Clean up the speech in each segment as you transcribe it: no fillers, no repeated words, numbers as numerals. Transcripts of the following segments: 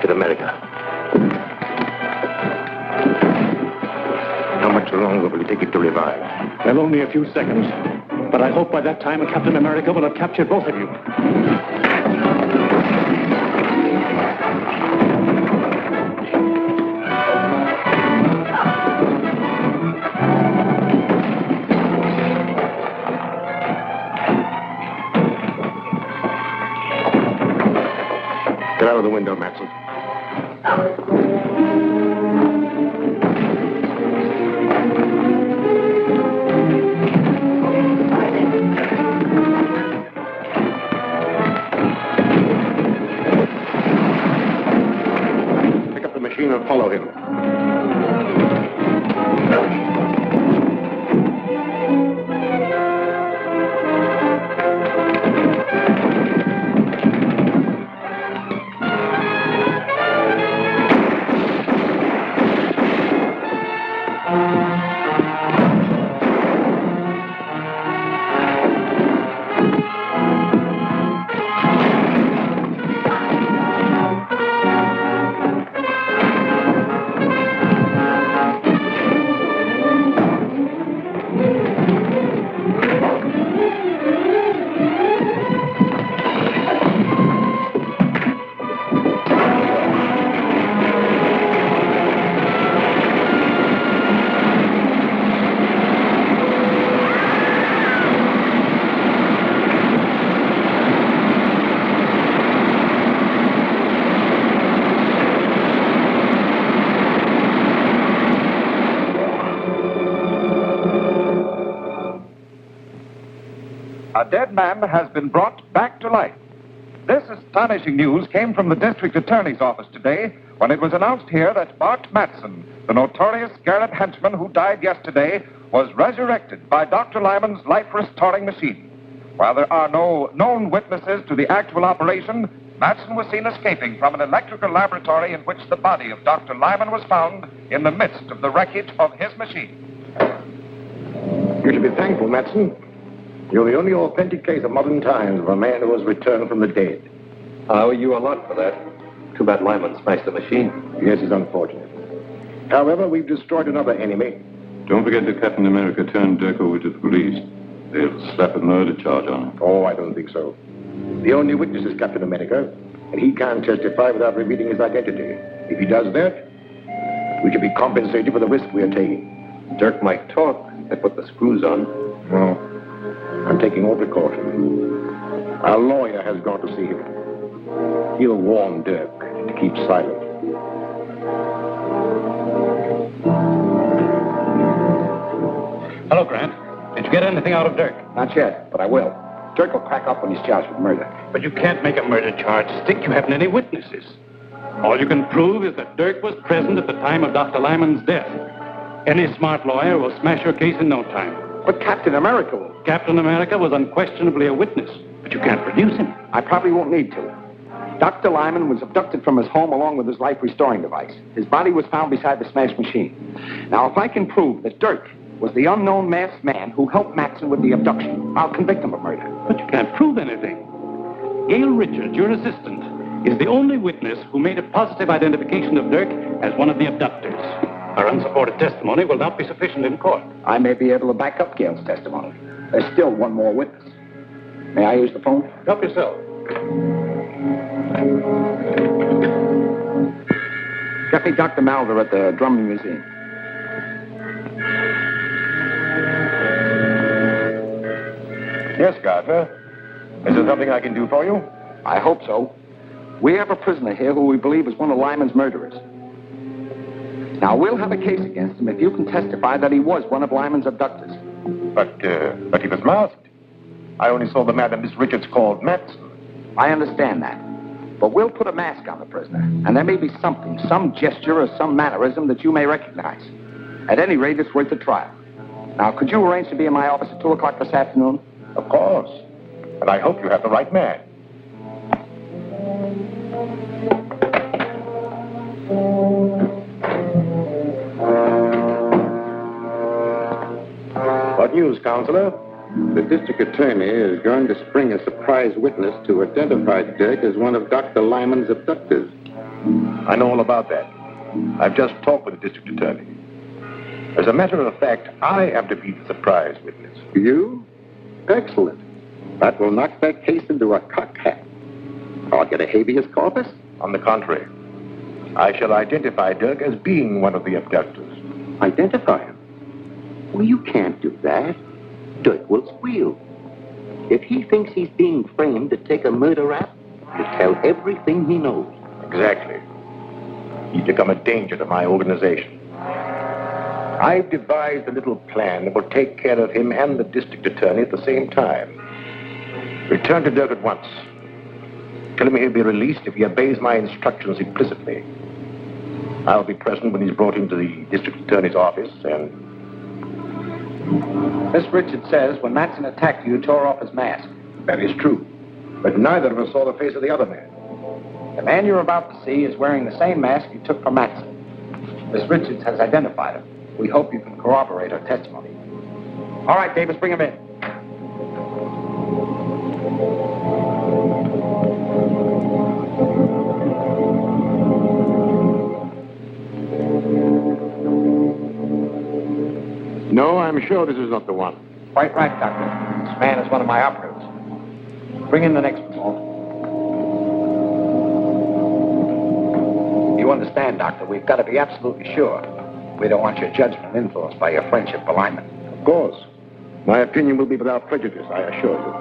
Captain America. How much longer will it take it to revive? Well, only a few seconds. But I hope by that time Captain America will have captured both of you. Get out of the window, Matson. Pick up the machine and follow him. A dead man has been brought back to life. This astonishing news came from the district attorney's office today when it was announced here that Bart Matson, the notorious Garrett henchman who died yesterday, was resurrected by Dr. Lyman's life-restoring machine. While there are no known witnesses to the actual operation, Matson was seen escaping from an electrical laboratory in which the body of Dr. Lyman was found in the midst of the wreckage of his machine. You should be thankful, Matson. You're the only authentic case of modern times of a man who has returned from the dead. I owe you a lot for that. Too bad Lyman smashed the machine. Yes, it's unfortunate. However, we've destroyed another enemy. Don't forget that Captain America turned Dirk over to the police. They'll slap a murder charge on him. Oh, I don't think so. The only witness is Captain America, and he can't testify without revealing his identity. If he does that, we should be compensated for the risk we are taking. Dirk might talk. They put the screws on. No. I'm taking all precautions. Our lawyer has gone to see him. He'll warn Dirk to keep silent. Hello, Grant. Did you get anything out of Dirk? Not yet, but I will. Dirk will crack up when he's charged with murder. But you can't make a murder charge stick. You haven't any witnesses. All you can prove is that Dirk was present at the time of Dr. Lyman's death. Any smart lawyer will smash your case in no time. But Captain America will. Captain America was unquestionably a witness, but you can't produce him. I probably won't need to. Dr. Lyman was abducted from his home along with his life-restoring device. His body was found beside the smashed machine. Now, if I can prove that Dirk was the unknown masked man who helped Matson with the abduction, I'll convict him of murder. But you can't prove anything. Gail Richards, your assistant, is the only witness who made a positive identification of Dirk as one of the abductors. Our unsupported testimony will not be sufficient in court. I may be able to back up Gail's testimony. There's still one more witness. May I use the phone? Help yourself. Get me Dr. Malver at the Drummond Museum. Yes, Gardner. Is there something I can do for you? I hope so. We have a prisoner here who we believe is one of Lyman's murderers. Now, we'll have a case against him if you can testify that he was one of Lyman's abductors. But he was masked. I only saw the man that Miss Richards called Matson. I understand that. But we'll put a mask on the prisoner, and there may be something, some gesture or some mannerism that you may recognize. At any rate, it's worth a trial. Now, could you arrange to be in my office at 2 o'clock this afternoon? Of course. And I hope you have the right man. What news, Counselor? The district attorney is going to spring a surprise witness to identify Dirk as one of Dr. Lyman's abductors. I know all about that. I've just talked with the district attorney. As a matter of fact, I am to be the surprise witness. You? Excellent. That will knock that case into a cocked hat. I'll get a habeas corpus. On the contrary, I shall identify Dirk as being one of the abductors. Identify him? Well, you can't do that. Dirk will squeal. If he thinks he's being framed to take a murder rap, he'll tell everything he knows. Exactly. He's become a danger to my organization. I've devised a little plan that will take care of him and the district attorney at the same time. Return to Dirk at once. Tell him he'll be released if he obeys my instructions implicitly. I'll be present when he's brought into the district attorney's office, and... Miss Richards says when Matson attacked you, tore off his mask. That is true. But neither of us saw the face of the other man. The man you're about to see is wearing the same mask you took from Matson. Miss Richards has identified him. We hope you can corroborate her testimony. All right, Davis, bring him in. No, I'm sure this is not the one. Quite right, Doctor. This man is one of my operatives. Bring in the next one, Walt. You understand, Doctor, we've got to be absolutely sure. We don't want your judgment influenced by your friendship for Lyman. Of course. My opinion will be without prejudice, I assure you.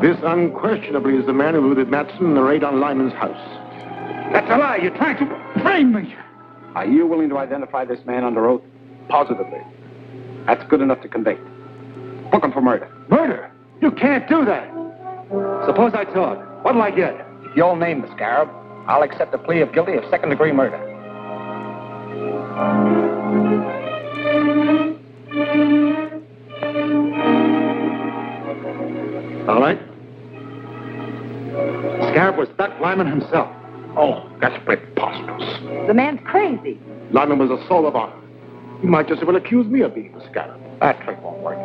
This unquestionably is the man who looted Matson in the raid on Lyman's house. That's a lie. You're trying to frame me. Are you willing to identify this man under oath? Positively. That's good enough to convict. Book him for murder. Murder? You can't do that. Suppose I talk. What'll I get? If you'll name the Scarab, I'll accept a plea of guilty of second-degree murder. All right. Scarab was Doc Lyman himself. Oh, that's preposterous. The man's crazy. Lyman was a soul of honor. He might just as well accuse me of being the Scarab. That trick won't work.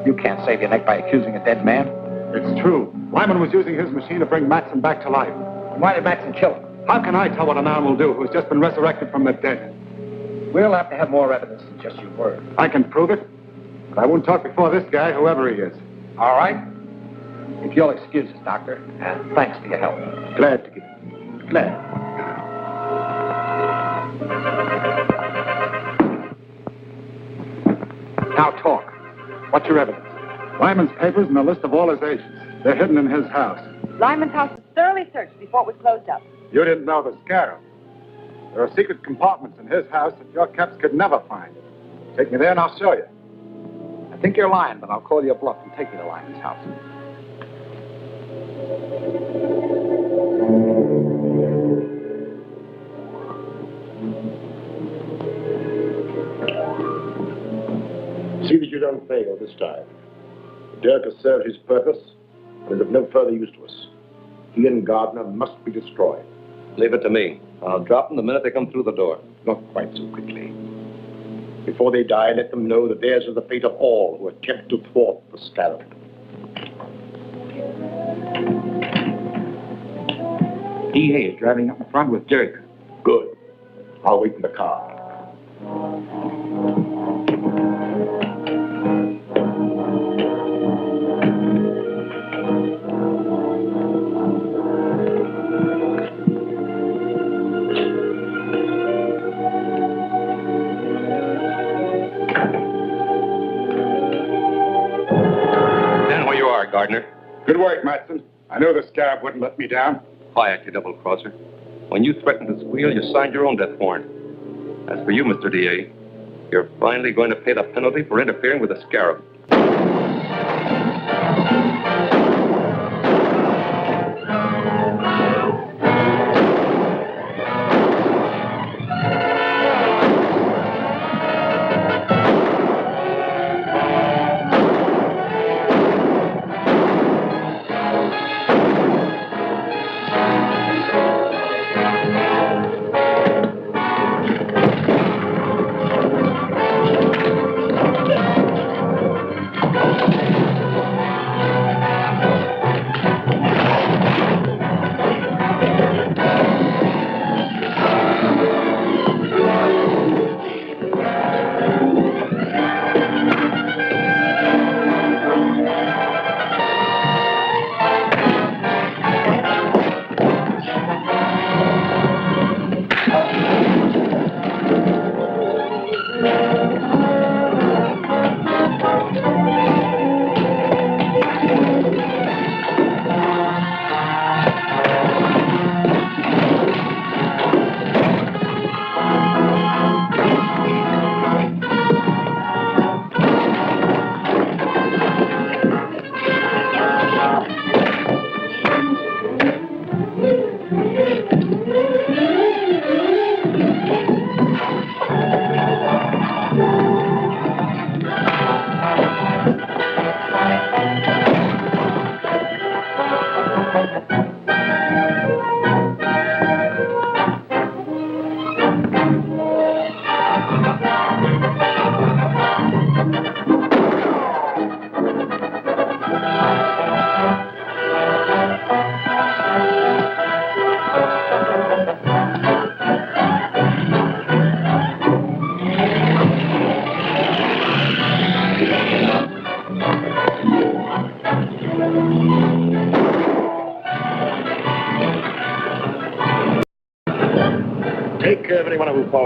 You can't save your neck by accusing a dead man. It's true. Lyman was using his machine to bring Matson back to life. Why did Matson kill him? How can I tell what a man will do who's just been resurrected from the dead? We'll have to have more evidence than just your word. I can prove it, but I won't talk before this guy, whoever he is. All right? If you'll excuse us, Doctor, and thanks for your help. Glad to give it. Glad. Now talk. What's your evidence? Lyman's papers and a list of all his agents. They're hidden in his house. Lyman's house was thoroughly searched before it was closed up. You didn't know the Scarab. There are secret compartments in his house that your caps could never find. Take me there and I'll show you. I think you're lying, but I'll call you a bluff and take you to Lyman's house. See that you don't fail this time. Dirk has served his purpose and is of no further use to us. He and Gardner must be destroyed. Leave it to me. I'll drop them the minute they come through the door. Not quite so quickly. Before they die, let them know that theirs is the fate of all who attempt to thwart the Scarab. DA is driving up in front with Dirk. Good. I'll wait in the car. Stand where you are, Gardner. Good work, Matson. I knew the Scarab wouldn't let me down. Quiet, you double-crosser. When you threatened to squeal, you signed your own death warrant. As for you, Mr. DA, you're finally going to pay the penalty for interfering with the Scarab.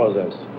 knows this?